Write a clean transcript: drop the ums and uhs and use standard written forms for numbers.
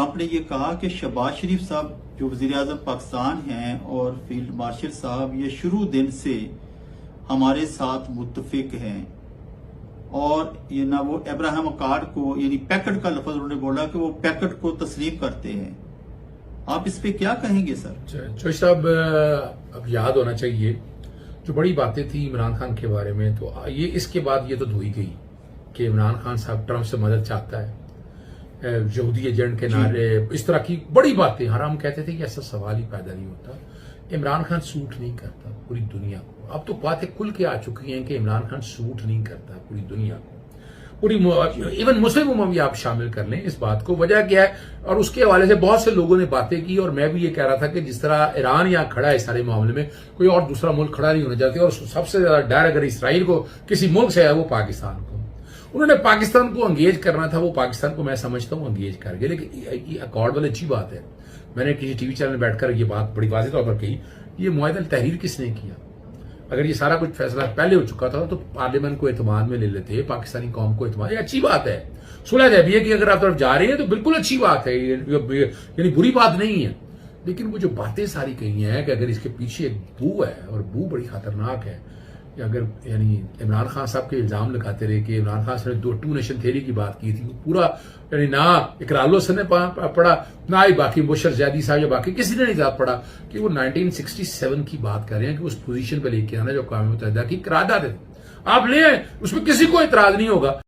آپ نے یہ کہا کہ شہباز شریف صاحب جو وزیر اعظم پاکستان ہیں اور فیلڈ مارشل صاحب یہ شروع دن سے ہمارے ساتھ متفق ہیں، اور یہ نہ وہ ابراہیم اکارڈ کو یعنی پیکٹ کا لفظ انہوں نے بولا کہ وہ پیکٹ کو تسلیم کرتے ہیں، آپ اس پہ کیا کہیں گے سر؟ جوش صاحب اب یاد ہونا چاہیے جو بڑی باتیں تھیں عمران خان کے بارے میں، تو یہ اس کے بعد یہ تو دھوئی گئی کہ عمران خان صاحب ٹرمپ سے مدد چاہتا ہے، یہودی ایجنٹ کے نعرے، اس طرح کی بڑی باتیں، ہر ہم کہتے تھے کہ ایسا سوال ہی پیدا نہیں ہوتا۔ عمران خان سوٹ نہیں کرتا پوری دنیا کو، اب تو باتیں کھل کے آ چکی ہیں کہ عمران خان سوٹ نہیں کرتا پوری دنیا کو، پوری ایون مسلم امم بھی آپ شامل کر لیں اس بات کو۔ وجہ کیا ہے؟ اور اس کے حوالے سے بہت سے لوگوں نے باتیں کی، اور میں بھی یہ کہہ رہا تھا کہ جس طرح ایران یہاں کھڑا ہے اس سارے معاملے میں، کوئی اور دوسرا ملک کھڑا نہیں ہونا چاہتے، اور سب سے زیادہ ڈر اگر اسرائیل کو کسی ملک سے ہے وہ پاکستان کو۔ انہوں نے پاکستان کو انگیج کرنا تھا، وہ پاکستان کو میں سمجھتا ہوں انگیج کر گئے، لیکن یہ اکارڈ والی اچھی بات ہے۔ میں نے کسی ٹی وی چینل میں بیٹھ کر یہ بات بڑی واضح طور پر کہی، یہ معاہدہ تحریر کس نے کیا؟ اگر یہ سارا کچھ فیصلہ پہلے ہو چکا تھا تو پارلیمنٹ کو اعتماد میں لے لیتے، پاکستانی قوم کو اعتماد، یہ اچھی بات ہے۔ صلح حدیبیہ کی اگر آپ طرف جا رہے ہیں تو بالکل اچھی بات ہے، یعنی بری بات نہیں ہے، لیکن وہ جو باتیں ساری کہی ہیں کہ اگر اس کے پیچھے ایک بو ہے، اور بو بڑی خطرناک ہے، کہ اگر یعنی عمران خان صاحب کے الزام لگاتے رہے کہ عمران خان صاحب نے 2 نیشن تھیوری کی بات کی تھی، پورا یعنی نہ اقرار اللہ نے پڑھا، نہ ہی باقی بشر زیدی صاحب یا باقی کسی نے نہیں پڑھا کہ وہ 1967 کی بات کر رہے ہیں کہ اس پوزیشن پہ لے کے آنا جو اقوام متحدہ کی قرارداد ہے، آپ لے آئیں، اس میں کسی کو اعتراض نہیں ہوگا۔